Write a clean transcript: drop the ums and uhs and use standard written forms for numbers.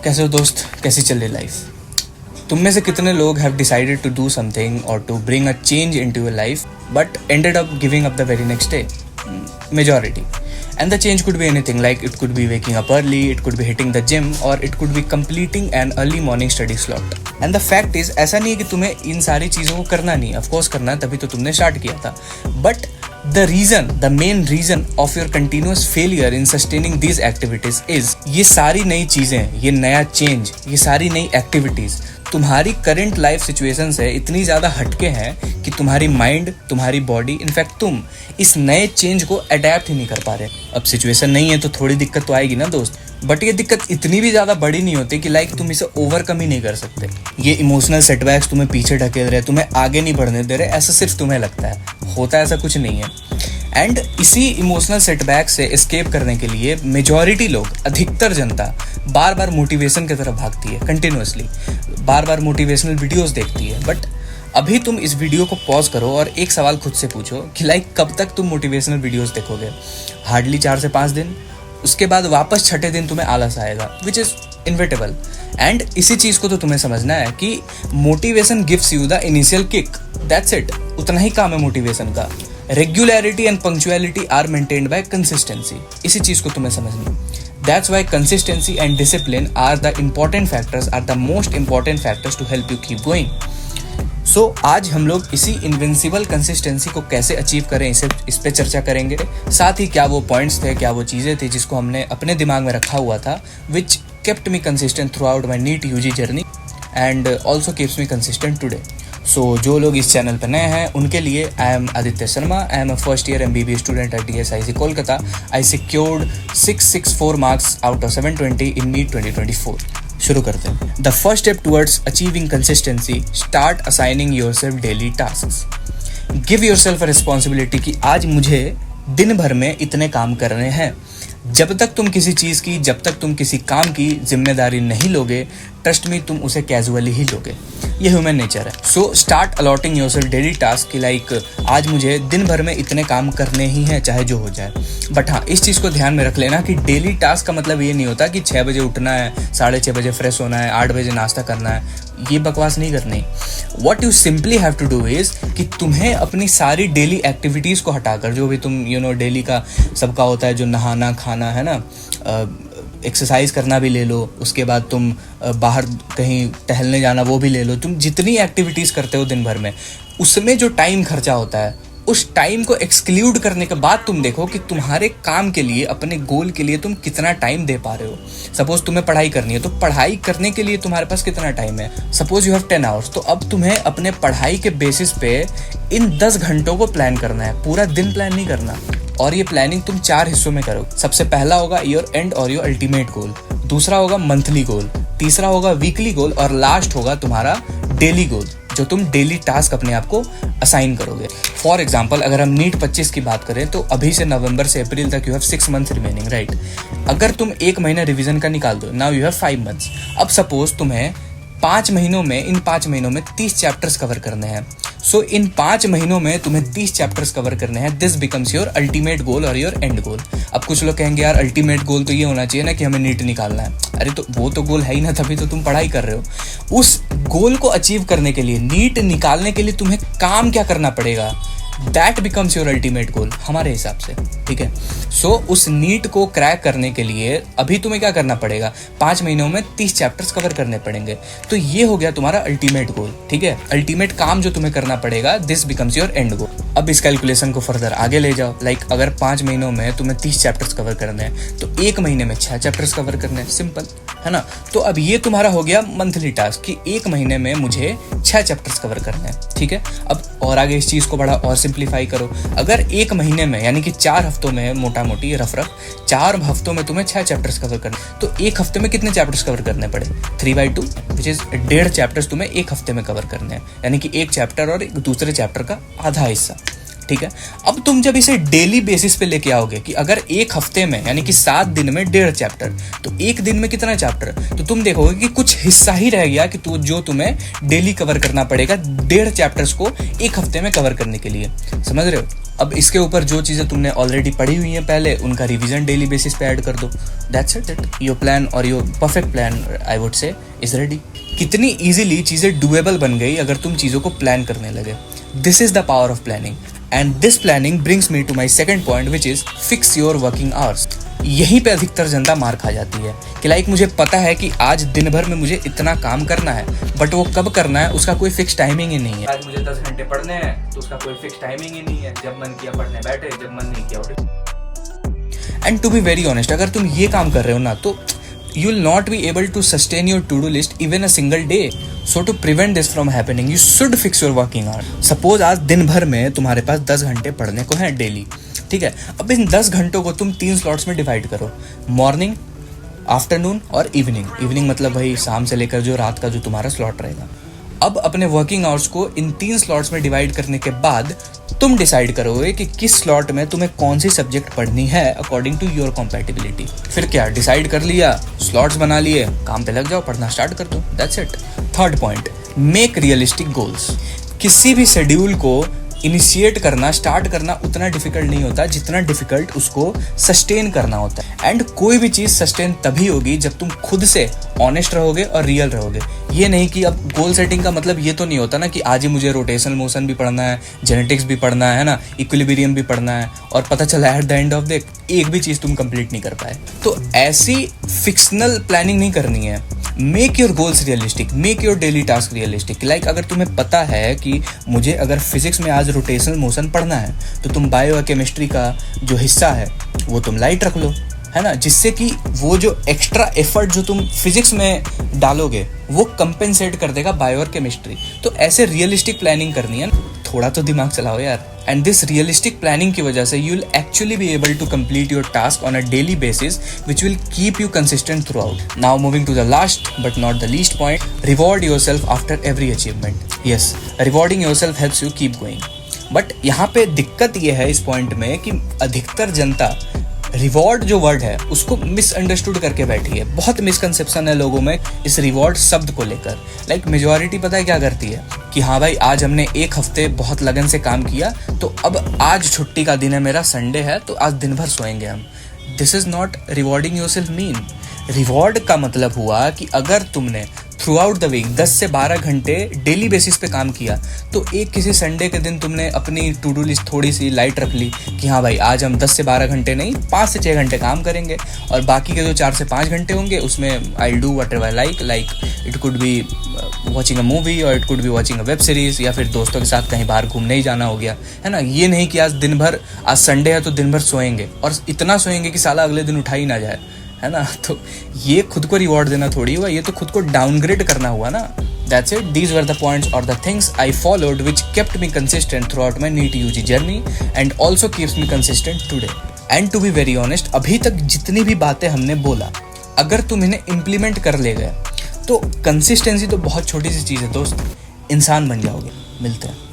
कैसे हो दोस्त, कैसी चल रही लाइफ? तुम में से कितने लोग have decided to do something और to bring a change into your life but ended up giving up the very next day? Majority. And the change could be anything, like it could be waking up early, it could be hitting the gym, or it could be completing an early morning study slot. And the fact is, ऐसा नहीं है कि तुम्हें इन सारी चीज़ों को करना नहीं, of course करना है, तभी तो तुमने स्टार्ट किया था. But the main reason of your continuous failure in sustaining these activities is ये सारी नई चीज़ें, ये नया चेंज, ये सारी नई एक्टिविटीज़ तुम्हारी करंट लाइफ सिचुएशन से इतनी ज़्यादा हटके हैं कि तुम्हारी माइंड, तुम्हारी बॉडी, इनफैक्ट तुम इस नए चेंज को अडेप्ट ही नहीं कर पा रहे. अब सिचुएशन नहीं है तो थोड़ी दिक्कत तो आएगी ना दोस्त, बट ये दिक्कत इतनी भी ज़्यादा बड़ी नहीं होती कि लाइक तुम इसे ओवरकम ही नहीं कर सकते. ये इमोशनल सेटबैक्स तुम्हें पीछे ढकेल रहे, तुम्हें आगे नहीं बढ़ने दे रहे, ऐसा सिर्फ तुम्हें लगता है. होता ऐसा कुछ नहीं है. एंड इसी इमोशनल सेटबैक से एस्केप करने के लिए मेजॉरिटी लोग, अधिकतर जनता बार बार मोटिवेशन की तरफ भागती है, कंटिन्यूसली बार बार मोटिवेशनल वीडियोस देखती है. बट अभी तुम इस वीडियो को पॉज करो और एक सवाल खुद से पूछो कि लाइक कब तक तुम मोटिवेशनल वीडियोस देखोगे? हार्डली 4 से 5 दिन. उसके बाद वापस छठे दिन तुम्हें आलस आएगा, विच इज़ इनविटेबल. एंड इसी चीज़ को तो तुम्हें समझना है कि motivation gives you the initial kick, that's it. उतना ही काम है मोटिवेशन का. Regularity and punctuality are maintained by consistency. इसी चीज़ को तुम्हें समझनी है. That's why consistency and discipline are the important factors, are the most important factors to help you keep going. So आज हम लोग इसी इनविंसिबल कंसिस्टेंसी को कैसे अचीव करें, इस पे चर्चा करेंगे. साथ ही क्या वो पॉइंट्स थे, क्या वो चीज़ें थी जिसको हमने अपने दिमाग में रखा हुआ था, विच kept me consistent throughout my NEET UG journey and also keeps me consistent today. सो जो लोग इस चैनल पर नए हैं उनके लिए I am Aditya Sharma. I am a first year MBBS student at DSIC Kolkata. I secured 664 marks out of 720 in NEET 2024. शुरू करते हैं. The first step towards achieving consistency, start assigning yourself daily tasks. Give yourself a responsibility कि आज मुझे दिन भर में इतने काम करने हैं. जब तक तुम किसी चीज़ की, जब तक तुम किसी काम की जिम्मेदारी नहीं लोगे, ट्रस्ट मी, तुम उसे कैजुअली ही लोगे. ये ह्यूमन नेचर है. So start allotting yourself daily task कि लाइक आज मुझे दिन भर में इतने काम करने ही हैं, चाहे जो हो जाए. बट हाँ, इस चीज़ को ध्यान में रख लेना कि डेली टास्क का मतलब ये नहीं होता कि 6 बजे उठना है, 6:30 बजे फ्रेश होना है, 8 बजे नाश्ता करना है. ये बकवास नहीं करनी. What you simply have to do is कि तुम्हें अपनी सारी डेली एक्टिविटीज़ को हटाकर, जो भी तुम डेली का सबका होता है, जो नहाना, खाना है ना, एक्सरसाइज करना भी ले लो, उसके बाद तुम बाहर कहीं टहलने जाना वो भी ले लो. तुम जितनी एक्टिविटीज़ करते हो दिन भर में, उसमें जो टाइम खर्चा होता है, उस टाइम को एक्सक्लूड करने के बाद तुम देखो कि तुम्हारे काम के लिए, अपने गोल के लिए तुम कितना टाइम दे पा रहे हो. सपोज तुम्हें पढ़ाई करनी है, तो पढ़ाई करने के लिए तुम्हारे पास कितना टाइम है. सपोज यू हैव 10 आवर्स, तो अब तुम्हें अपने पढ़ाई के बेसिस पे इन 10 घंटों को प्लान करना है. पूरा दिन प्लान नहीं करना. और ये प्लानिंग तुम 4 हिस्सों में करो. सबसे पहला होगा योर एंड और योर अल्टीमेट गोल. दूसरा होगा मंथली गोल. तीसरा होगा वीकली गोल. और लास्ट होगा तुम्हारा डेली गोल, जो तुम डेली टास्क अपने आप को असाइन करोगे. फॉर एग्जाम्पल, अगर हम NEET 25 की बात करें तो अभी से नवंबर से अप्रैल तक you have 6 months remaining, right. अगर तुम 1 महीना रिवीजन का निकाल दो, नाउ यू हैव 5 मंथ्स. अब सपोज तुम्हें 5 महीनों में 30 चैप्टर्स कवर करने हैं. सो इन 5 महीनों में तुम्हें 30 चैप्टर्स कवर करने हैं. This becomes your ultimate goal और योर एंड गोल. अब कुछ लोग कहेंगे यार अल्टीमेट गोल तो ये होना चाहिए ना कि हमें NEET निकालना है. अरे तो वो तो गोल है ही ना, तभी तो तुम पढ़ाई कर रहे हो. उस गोल को अचीव करने के लिए, NEET निकालने के लिए तुम्हें काम क्या करना पड़ेगा, that becomes your ultimate goal हमारे हिसाब से, ठीक है. सो उस NEET को क्रैक करने के लिए अभी तुम्हें क्या करना पड़ेगा, 5 महीनों में 30 चैप्टर्स कवर करने पड़ेंगे. तो ये हो गया तुम्हारा अल्टीमेट गोल, ठीक है. अल्टीमेट काम जो तुम्हें करना पड़ेगा, दिस बिकम्स योर एंड गोल. अब इस कैलकुलेशन को फर्दर आगे ले जाओ. लाइक अगर 5 महीनों में तुम्हें 30 चैप्टर्स कवर करने हैं, तो 1 महीने में 6 चैप्टर्स कवर करने हैं. सिंपल है ना. तो अब ये तुम्हारा हो गया मंथली टास्क कि 1 महीने में मुझे 6 चैप्टर्स कवर करने हैं, ठीक है. अब और आगे इस चीज़ को बड़ा और सिंप्लीफाई करो. अगर 1 महीने में, यानी कि 4 हफ्तों में, मोटा मोटी रफ 4 हफ्तों में तुम्हें 6 चैप्टर्स कवर करने, तो 1 हफ्ते में कितने चैप्टर्स कवर करने पड़े? 3/2, विच इज 1.5 चैप्टर्स तुम्हें 1 हफ्ते में कवर करने हैं. यानी कि 1 चैप्टर और दूसरे चैप्टर का आधा हिस्सा. ठीक है। अब तुम जब इसे डेली बेसिस पे लेके आओगे कि अगर एक हफ्ते में यानी कि 7 दिन में 1.5 चैप्टर, तो एक दिन में कितना चैप्टर, तो तुम देखोगे कि कुछ हिस्सा ही रह गया कि जो तुम्हें डेली कवर करना पड़ेगा 1.5 चैप्टर्स को एक हफ्ते में कवर करने के लिए। समझ रहे हो? अब इसके ऊपर जो चीज़ें तुमने ऑलरेडी पढ़ी हुई हैं पहले, उनका रिवीजन डेली बेसिस पे ऐड कर दो। That's it. योर प्लान और your perfect plan I would say is ready. कितनी इजीली चीज़ें डुएबल बन गई अगर तुम चीज़ों को प्लान करने लगे। This is the power of planning and this planning brings me to my second point which is fix your working hours. यहीं पे अधिकतर जनता मार खा जाती है कि लाइक मुझे पता है कि आज दिन भर में मुझे इतना काम करना है, बट वो कब करना है उसका कोई फिक्स टाइमिंग ही नहीं है। आज मुझे 10 घंटे पढ़ने हैं तो उसका कोई फिक्स टाइमिंग ही नहीं है, जब मन किया पढ़ने बैठे, जब मन नहीं किया उठे। And to be very honest, अगर तुम ये काम कर रहे हो ना तो you will not be able to sustain your to-do list even a single day. So to prevent this from happening, you should fix your working hours. Suppose आज दिन भर में तुम्हारे पास 10 घंटे पढ़ने को हैं डेली, ठीक है। अब इन 10 घंटों को तुम 3 स्लॉट्स में डिवाइड करो, मॉर्निंग, आफ्टरनून और इवनिंग। इवनिंग मतलब वही शाम से लेकर जो रात का जो तुम्हारा स्लॉट रहेगा। अब अपने वर्किंग आवर्स को इन 3 स्लॉट्स में डिवाइड करने के बाद तुम डिसाइड करोगे कि किस स्लॉट में तुम्हें कौन सी सब्जेक्ट पढ़नी है अकॉर्डिंग टू योर कॉम्पैटिबिलिटी। फिर क्या, डिसाइड कर लिया, स्लॉट्स बना लिए, काम पे लग जाओ, पढ़ना स्टार्ट कर दो। That's it. Third point, make realistic goals. किसी भी शेड्यूल को इनिशिएट करना, स्टार्ट करना उतना डिफिकल्ट नहीं होता जितना डिफिकल्ट उसको सस्टेन करना होता है। एंड कोई भी चीज़ सस्टेन तभी होगी जब तुम खुद से ऑनेस्ट रहोगे और रियल रहोगे। ये नहीं कि अब गोल सेटिंग का मतलब ये तो नहीं होता ना कि आज ही मुझे रोटेशनल मोशन भी पढ़ना है, जेनेटिक्स भी पढ़ना है ना, इक्विलिब्रियम भी पढ़ना है, और पता चला at the end of the एक भी चीज़ तुम कंप्लीट नहीं कर पाए। तो ऐसी फिक्शनल प्लानिंग नहीं करनी है। Make your goals realistic, make your daily task realistic. Like अगर तुम्हें पता है कि मुझे अगर फिजिक्स में आज रोटेशनल मोशन पढ़ना है तो तुम बायो केमिस्ट्री का जो हिस्सा है वो तुम लाइट रख लो, है ना, जिससे कि वो जो एक्स्ट्रा एफर्ट जो तुम फिजिक्स में डालोगे वो कंपेंसेट कर देगा बायो और केमिस्ट्री। तो ऐसे रियलिस्टिक प्लानिंग करनी है, थोड़ा तो दिमाग चलाओ यार। एंड दिस रियलिस्टिक प्लानिंग की वजह से you will actually be able to complete your task on a daily basis which will keep you consistent throughout. Now moving to the last but not the least point, reward yourself after every achievement. Yes, rewarding yourself helps you keep going. But यहाँ पे दिक्कत ये है इस point में कि अधिकतर जनता reward जो वर्ड है उसको मिसअंडरस्टूड करके बैठी है। बहुत मिसकंसेप्शन है लोगों में इस रिवॉर्ड शब्द को लेकर। लाइक मेजॉरिटी पता है क्या करती है कि हाँ भाई आज हमने एक हफ्ते बहुत लगन से काम किया तो अब आज छुट्टी का दिन है, मेरा संडे है तो आज दिन भर सोएंगे हम। This is not rewarding yourself mean. Reward का मतलब हुआ कि अगर तुमने थ्रू आउट द वीक 10 से 12 घंटे डेली बेसिस पे काम किया तो एक किसी संडे के दिन तुमने अपनी टू डू लिस्ट थोड़ी सी लाइट रख ली कि हाँ भाई आज हम 10 से 12 घंटे नहीं 5 से 6 घंटे काम करेंगे, और बाकी के जो 4 से 5 घंटे होंगे उसमें I do whatever like it could be watching a movie और it could be watching a web series, या फिर दोस्तों के साथ कहीं बाहर घूमने ही जाना हो गया, है ना। ये नहीं कि आज दिन भर, आज संडे है तो दिन भर सोएंगे और इतना सोएंगे कि साला अगले दिन उठा ही ना जाए, है ना। तो ये खुद को रिवॉर्ड देना थोड़ी हुआ, ये तो खुद को डाउनग्रेड करना हुआ ना। That's it. These were the points or the things I followed which kept me consistent throughout my NEET UG journey and also keeps me consistent today. And to be very honest, अभी तक जितनी भी बातें हमने बोला, अगर तुम इन्हें इम्प्लीमेंट कर ले गए तो कंसिस्टेंसी तो बहुत छोटी सी चीज़ है दोस्त, इंसान बन जाओगे। मिलते हैं।